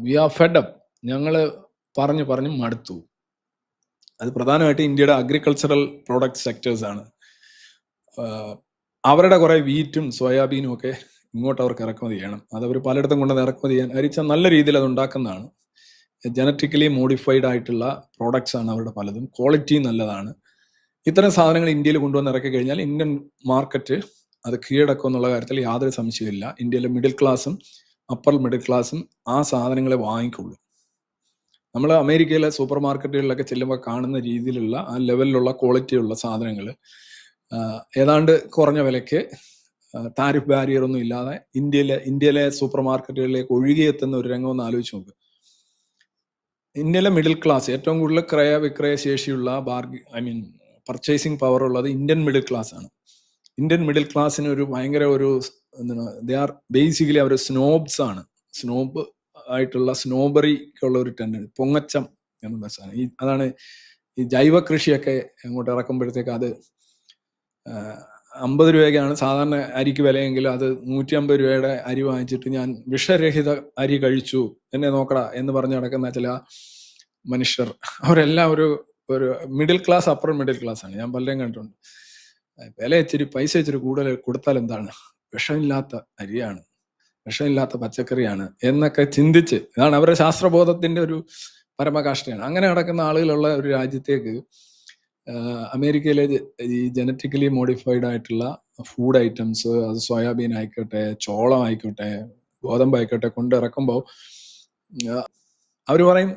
V R fed up. ഞങ്ങൾ പറഞ്ഞു മടുത്തു. അത് പ്രധാനമായിട്ട് ഇന്ത്യയുടെ അഗ്രികൾച്ചറൽ പ്രോഡക്റ്റ് സെക്ടേഴ്സാണ്. അവരുടെ കുറേ വീറ്റും സോയാബീനും ഒക്കെ ഇങ്ങോട്ട് അവർക്ക് ഇറക്കുമതി ചെയ്യണം. അതവർ പലയിടത്തും കൊണ്ടുവന്ന് ഇറക്കുമതി ചെയ്യാൻ അരിച്ചാൽ നല്ല രീതിയിൽ അത് ഉണ്ടാക്കുന്നതാണ്. ജനറ്റിക്കലി മോഡിഫൈഡ് ആയിട്ടുള്ള പ്രോഡക്ട്സ് ആണ് അവരുടെ പലതും. ക്വാളിറ്റി നല്ലതാണ്. ഇത്തരം സാധനങ്ങൾ ഇന്ത്യയിൽ കൊണ്ടുവന്ന് ഇറക്കി കഴിഞ്ഞാൽ ഇന്ത്യൻ മാർക്കറ്റ് അത് കീഴടക്കും എന്നുള്ള കാര്യത്തിൽ യാതൊരു സംശയമില്ല. ഇന്ത്യയിലെ മിഡിൽ ക്ലാസ്സും അപ്പർ മിഡിൽ ക്ലാസ്സും ആ സാധനങ്ങളെ വാങ്ങിക്കുള്ളൂ. നമ്മൾ അമേരിക്കയിലെ സൂപ്പർ മാർക്കറ്റുകളിലൊക്കെ ചെല്ലുമ്പോൾ കാണുന്ന രീതിയിലുള്ള ആ ലെവലിലുള്ള ക്വാളിറ്റിയുള്ള സാധനങ്ങൾ ഏതാണ്ട് കുറഞ്ഞ വിലയ്ക്ക് താരിഫ് ബാരിയർ ഒന്നും ഇല്ലാതെ ഇന്ത്യയിലെ സൂപ്പർ മാർക്കറ്റുകളിലേക്ക് ഒഴുകിയെത്തുന്ന ഒരു രംഗം ഒന്ന് ആലോചിച്ച് നോക്ക്. ഇന്ത്യയിലെ മിഡിൽ ക്ലാസ് ഏറ്റവും കൂടുതൽ ക്രയവിക്രയ ശേഷിയുള്ള പർച്ചേസിങ് പവർ ഉള്ളത് ഇന്ത്യൻ മിഡിൽ ക്ലാസ് ആണ്. ഇന്ത്യൻ മിഡിൽ ക്ലാസ്സിന് ഒരു ഭയങ്കര ഒരു എന്താണ്, ദേ ആർ ബേസിക്കലി അവർ സ്നോബ്സ് ആണ്. സ്നോബ് ആയിട്ടുള്ള സ്നോബറിക്കുള്ള ഒരു ടെൻഡൻസി, പൊങ്ങച്ചം എന്നുള്ള സാധനം. അതാണ് ഈ ജൈവ കൃഷിയൊക്കെ അങ്ങോട്ട് ഇറക്കുമ്പോഴത്തേക്ക് അത് 50 രൂപയ്ക്കാണ് സാധാരണ അരിക്ക് വിലയെങ്കിൽ അത് 150 രൂപയുടെ അരി വാങ്ങിച്ചിട്ട് ഞാൻ വിഷരഹിത അരി കഴിച്ചു, എന്നെ നോക്കടാ എന്ന് പറഞ്ഞ് നടക്കുന്ന ചില മനുഷ്യർ, അവരെല്ലാം ഒരു middle class, upper middle class ആണ്. ഞാൻ പലരെയും കണ്ടിട്ടുണ്ട്. പൈസ ഇച്ചിരി കൂടുതൽ കൊടുത്താൽ എന്താണ്, വിഷമില്ലാത്ത അരിയാണ്, വിഷമില്ലാത്ത പച്ചക്കറിയാണ് എന്നൊക്കെ ചിന്തിച്ച്, ഇതാണ് അവരുടെ ശാസ്ത്രബോധത്തിന്റെ ഒരു പരമകാഷ്ഠയാണ്. അങ്ങനെ നടക്കുന്ന ആളുകളുള്ള ഒരു രാജ്യത്തേക്ക് അമേരിക്കയിലെ ഈ ജനറ്റിക്കലി മോഡിഫൈഡ് ആയിട്ടുള്ള ഫുഡ് ഐറ്റംസ്, അത് സോയാബീൻ ആയിക്കോട്ടെ, ചോളം ആയിക്കോട്ടെ, ഗോതമ്പ് ആയിക്കോട്ടെ കൊണ്ടിറക്കുമ്പോൾ അവർ പറയും,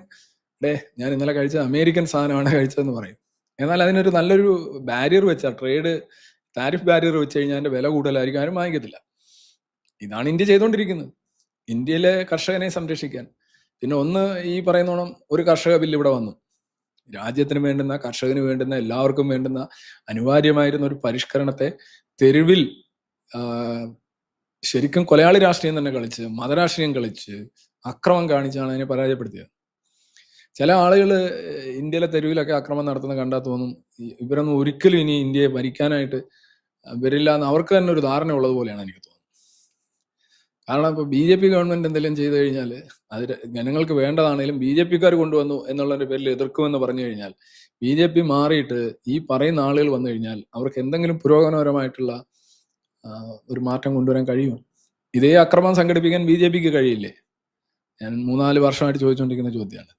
ഞാൻ ഇന്നലെ കഴിച്ചത് അമേരിക്കൻ സാധനമാണ് കഴിച്ചതെന്ന് പറയും. എന്നാൽ അതിനൊരു നല്ലൊരു ബാരിയർ വെച്ചാൽ, താരിഫ് ബാരിയർ വെച്ച് കഴിഞ്ഞാൽ അതിന്റെ വില കൂടുതലായിരിക്കും, ആരും വാങ്ങിക്കത്തില്ല. ഇതാണ് ഇന്ത്യ ചെയ്തുകൊണ്ടിരിക്കുന്നത്, ഇന്ത്യയിലെ കർഷകനെ സംരക്ഷിക്കാൻ. പിന്നെ ഈ പറയുന്നോണം ഒരു കർഷക ബില്ല് ഇവിടെ വന്നു. രാജ്യത്തിന് വേണ്ടുന്ന, കർഷകന് വേണ്ടുന്ന, എല്ലാവർക്കും വേണ്ടുന്ന അനിവാര്യമായിരുന്ന ഒരു പരിഷ്കരണത്തെ തെരുവിൽ ശരിക്കും കൊലയാളി രാഷ്ട്രീയം തന്നെ കളിച്ച്, മതരാഷ്ട്രീയം കളിച്ച്, അക്രമം കാണിച്ചാണ് അതിനെ പരാജയപ്പെടുത്തിയത്. ചില ആളുകൾ ഇന്ത്യയിലെ തെരുവിലൊക്കെ അക്രമം നടത്തുന്ന കണ്ടാൽ തോന്നും ഇവരൊന്നും ഒരിക്കലും ഇനി ഇന്ത്യയെ ഭരിക്കാനായിട്ട് വരില്ല എന്ന് അവർക്ക് തന്നെ ഒരു ധാരണ ഉള്ളത് പോലെയാണ് എനിക്ക് തോന്നുന്നത്. കാരണം ഇപ്പോൾ BJP ഗവൺമെന്റ് എന്തെങ്കിലും ചെയ്തു കഴിഞ്ഞാൽ അത് ജനങ്ങൾക്ക് വേണ്ടതാണെങ്കിലും BJPക്കാർ കൊണ്ടുവന്നു എന്നുള്ളതിന്റെ പേരിൽ എതിർക്കുമെന്ന് പറഞ്ഞു കഴിഞ്ഞാൽ, BJP മാറിയിട്ട് ഈ പറയുന്ന ആളുകൾ വന്നു കഴിഞ്ഞാൽ അവർക്ക് എന്തെങ്കിലും പുരോഗമനപരമായിട്ടുള്ള ഒരു മാറ്റം കൊണ്ടുവരാൻ കഴിയുമോ? ഇതേ അക്രമം സംഘടിപ്പിക്കാൻ BJPക്ക് കഴിയില്ലേ? ഞാൻ 3-4 വർഷമായിട്ട് ചോദിച്ചുകൊണ്ടിരിക്കുന്ന ചോദ്യമാണ്.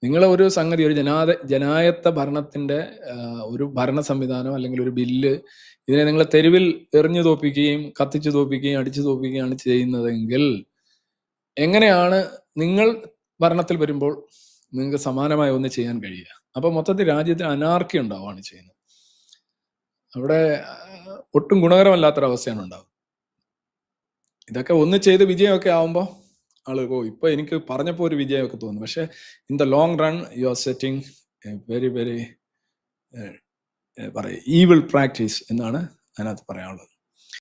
നിങ്ങൾ ഒരു സംഗതി, ഒരു ജനായത്ത ഭരണത്തിന്റെ ഒരു ഭരണ സംവിധാനം അല്ലെങ്കിൽ ഒരു ബില്ല്, ഇതിനെ നിങ്ങൾ തെരുവിൽ എറിഞ്ഞു തോപ്പിക്കുകയും കത്തിച്ചു തോപ്പിക്കുകയും അടിച്ചു തോപ്പിക്കുകയാണ് ചെയ്യുന്നതെങ്കിൽ എങ്ങനെയാണ് നിങ്ങൾ ഭരണത്തിൽ വരുമ്പോൾ നിങ്ങൾക്ക് സമാനമായ ഒന്ന് ചെയ്യാൻ കഴിയുക? അപ്പൊ മൊത്തത്തിൽ രാജ്യത്തിന് അനാർക്കി ഉണ്ടാവുകയാണ് ചെയ്യുന്നത്. അവിടെ ഒട്ടും ഗുണകരമല്ലാത്തൊരവസ്ഥയാണ് ഉണ്ടാവുക. ഇതൊക്കെ ഒന്ന് ചെയ്ത് വിജയമൊക്കെ ആവുമ്പോൾ ആളുകൾ ഇപ്പൊ എനിക്ക് പറഞ്ഞപ്പോൾ ഒരു വിജയമൊക്കെ തോന്നുന്നു. പക്ഷെ in the long run you are setting very evil practice എന്നാണ് അതിനകത്ത് പറയാനുള്ളത്.